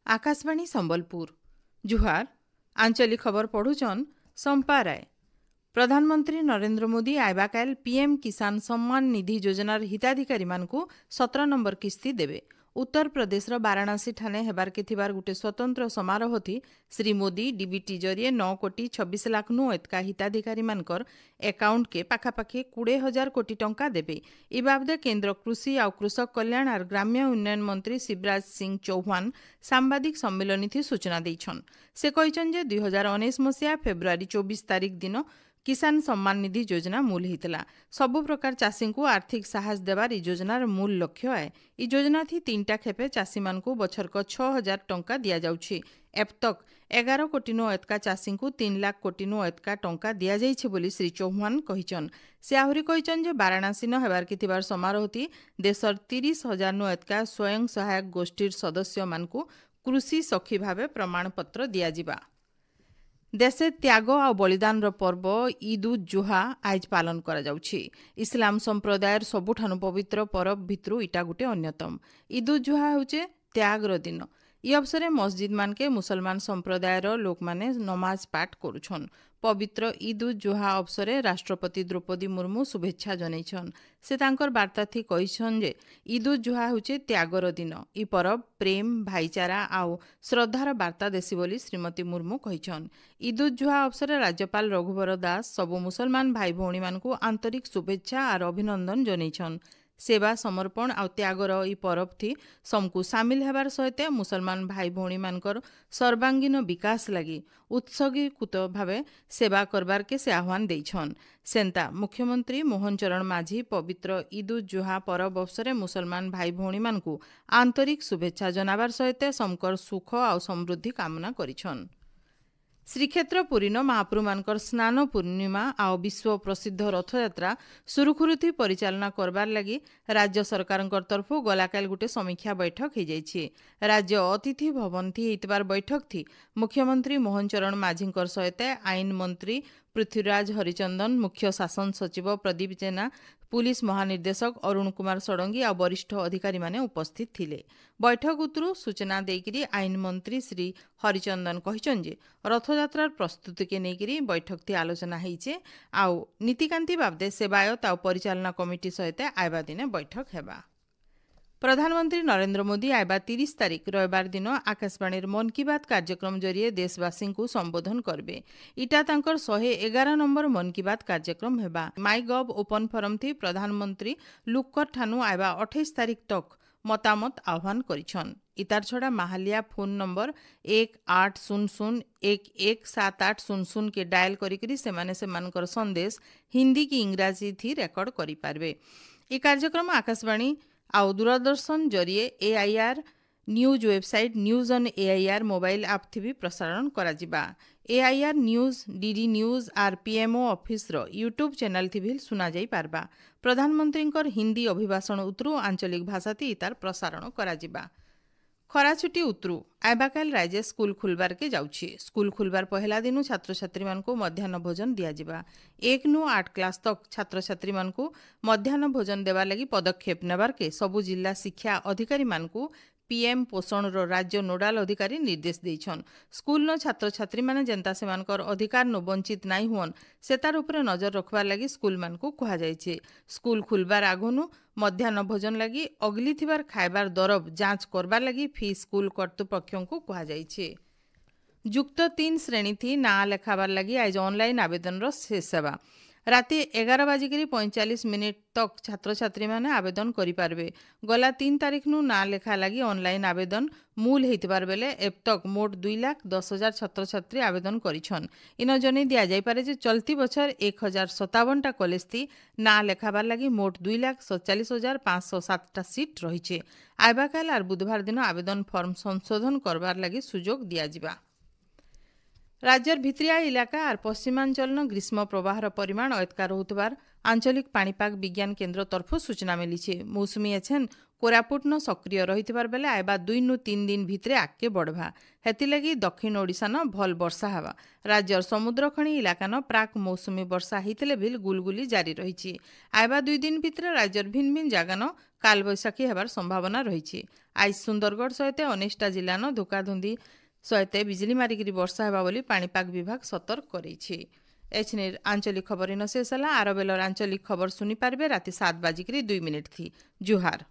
आकाशवाणी संबलपुर जुहार आंचलिक खबर पढ़ुचन संपा राय। प्रधानमंत्री नरेंद्र मोदी आइबा काल पीएम किसान सम्मान निधि योजनार हिताधिकारी मानकु 17 नंबर किस्ती देवे। उत्तर प्रदेश वाराणसी ठाणे हेबार के थिबार गुटे स्वतंत्र समारोह थी श्री मोदी डीबीटी जरिए 9 कोटी 26 लाख नु एतका हिताधिकारी मानकर एकाउंट के पाखापाखि 20,000 कोटी टंका देवे। इ बाबदे केंद्र कृषि और कृषक कल्याण और ग्राम्य उन्नयन मंत्री शिवराज सिंह चौहान सांबादिक सम्मेलन थी सूचना देछन। से कहिछन जे 2019 मसीहा फेब्रुआरी 24 तारिख दिन किसान सम्मान निधि योजना मूल होता। सबु प्रकार चाषी को आर्थिक साहस देवार योजनार मूल लक्ष्य है। इ योजना थी 3टा खेपे चाषी मानकु बछरक 6,000 टंका दिया जाउछि। एब तक 11 कोटी नु एतका चाषी को 3 लाख कोटी नु एतका टंका दिया जाइछि बोली श्री चौहान कहिछन। से आहुरी कहिछन जे वाराणसी न हेबार के थिबार समारोह थी देशर 30,000 नु एतका स्वयं सहायक गोष्ठीर सदस्य मानकु कृषि सखी भावे प्रमाण पत्र दिया जिबा। देशे त्याग आ बलिदान पर्व ईद उज जुहा आज पालन करा जाउछि। इस्लाम संप्रदायर सबुठानु पवित्र पर्व भितरु इटा गुटे अन्यतम। ईद उज जुहा होचे त्यागर दिन। इ अवसरे मस्जिद मानके मुसलमान संप्रदायर लोक माने नमाज पाठ करुछन। पवित्र ईद उज जुहा अवसरे राष्ट्रपति द्रौपदी मुर्मू शुभेच्छा जनैछन। से तांकर वार्ता थी कहिछन जे ईद उज जुहा होचे त्यागर दिन। इ पर्व प्रेम भाईचारा आउ श्रद्धार वार्ता देसी बोली श्रीमती मुर्मू कहिछन। ईद उज जुहा अवसरे राज्यपाल रघुवर दास सबु मुसलमान भाई भौणी मानकु आंतरिक शुभेच्छा और अभिनंदन जनैछन। सेवा समर्पण आ त्यागर इ पर्व थी समकु सामिल हेबार सहित मुसलमान भाई भौणी मानकर सर्वांगीन विकास लगी उत्सर्गीकृत भावे सेवा करबार के से आह्वान देइछन। सेंता मुख्यमंत्री मोहन चरण माझी पवित्र ईद उज जुहा पर्व अवसरे मुसलमान भाई भौणी मानकु आंतरिक शुभेच्छा जनाबार सहित समकर सुख आ समृद्धि कामना करिछन। श्रीक्षेत्र पुरीन महाप्रभु मानकर स्नान पूर्णिमा आ विश्व प्रसिद्ध रथयात्रा सुरुखुरुथी परिचालना करबार लगी राज्य सरकार तरफ गलाकाल गुटे समीक्षा बैठक हो जाइछि। राज्य अतिथि भवन थी हेतबार बैठक थी मुख्यमंत्री मोहन चरण माझींकर सहित आईन मंत्री पृथ्वीराज हरिचंदन, मुख्य शासन सचिव प्रदीप जेना, पुलिस महानिर्देशक अरुण कुमार षडंगी आ वरिष्ठ अधिकारी माने उपस्थित थिले। बैठक उतरु सूचना देकिरी आईन मंत्री श्री हरिचंदन कहिछन जे रथयात्रार प्रस्तुति के नेकिरी बैठक थी आलोचना हेइछे आउ नीतिकांति बाबदे सेवायत आ परिचालना कमिटी सहित आइबा दिने बैठक हेबा। प्रधानमंत्री नरेंद्र मोदी आइबा 30 तारिख रविवार दिन आकाशवाणी मन की बात कार्यक्रम जरिए देशवासी को संबोधन करबे। इटा तांकर 111 नंबर मन की बात कार्यक्रम हेबा। माई गव ओपन फोरम थी प्रधानमंत्री लुक्कर ठानु आइबा 28 तारिख तक मतामत आह्वान करिछन। इतार छड़ा माहालिया फोन नंबर 1800117800 के डायल करिकरी सेमाने सेमानकर संदेश हिंदी की इंग्राजी थी रेकर्ड करि पारबे। ई कार्यक्रम आकाशवाणी आउ दूरदर्शन जरिए AIR news website news on AIR mobile app थी भी प्रसारण करा जिबा। एआईआर न्यूज डीडी न्यूज आर पीएमओ ऑफिस रो यूट्यूब चैनल थी भी सुना जाई पारबा। प्रधानमंत्री हिंदी अभिभाषण उतरु आंचलिक भाषा थी इतार प्रसारण करा जिबा। खरा छुट्टी उतरु आइबाकाल राज्य स्कूल खुलबार के जाउछि। स्कूल खुलबार पहला दिनु छात्र छात्री मानकु मध्याह्न भोजन दिया जिबा। 1 नु 8 क्लास तक छात्र छात्री मानकु मध्याह्न भोजन देवा लगी पदक्षेप नेबार के सबु जिला शिक्षा अधिकारी मानकु पीएम पोषण रो राज्य नोडाल अधिकारी निर्देश देइछन। स्कूल न छात्र छात्री माने जेंता सेमानकर अधिकार नु वंचित नाई हुअन सेतार उपरे नजर रखबार लगी स्कूल मानकु कहा जाइछे। स्कूल खुलबार आगनु मध्याह्न भोजन लगी अगली थिबार खाइबार दरब जांच करबार लगी फी स्कूल कर्तृपक्षों को कहा जाइछे। युक्त 3 श्रेणी थी ना लेखाबार लगी आज ऑनलाइन आवेदन रो शेष सेवा। राति 11:45 तक छात्र छात्री माने आवेदन करि पारबे। गला 3 तारिख नु ना लेखा लगी ऑनलाइन आवेदन मूल हेतिबार बेले एब तक मोट 2,10,000 छात्र छात्री आवेदन करिछन। इन जने दिया जाई पारे जे चलती बछर 1057 कॉलेज थी ना लेखाबार लगी मोट 2,47,507 टा सीट रहिछे। आइबा काल आर बुधवार दिन आवेदन फॉर्म संशोधन करबार लगी सुजोग दिया जिबा। राज्यर भित्रिया इलाका और पश्चिमांचल ग्रीष्म प्रवाहर परिमाण एतका रहुतबार आंचलिक पाणीपाग विज्ञान केन्द्र तरफ सूचना मिली। मौसुमी एछेन कोरापुट न सक्रिय रहितबार बेले आइबा 2 नु 3 दिन भितरे आगे बढ़वा। हेतिलगी दक्षिण ओडिशा न भल वर्षा हवा। राज्यर समुद्रखणी इलाका न प्राक मौसुमी वर्षा हितले भी गुलगुली जारी रही। आइबा 2 दिन भितरे राज्यर भिन्न भिन्न जगह न कालबैशाखी हेबार संभावना रही। आज सुंदरगढ़ सहित 19टा जिलान धुकाधुंदी सहित बिजली मारिकी वर्षा हेबा बोली पाणीपाग विभाग सतर्क करैछि। एचनेर आंचलिक खबर इन शेष है। आर बेलर आंचलिक खबर सुनी पारबे राति 7:02 थी। जुहार।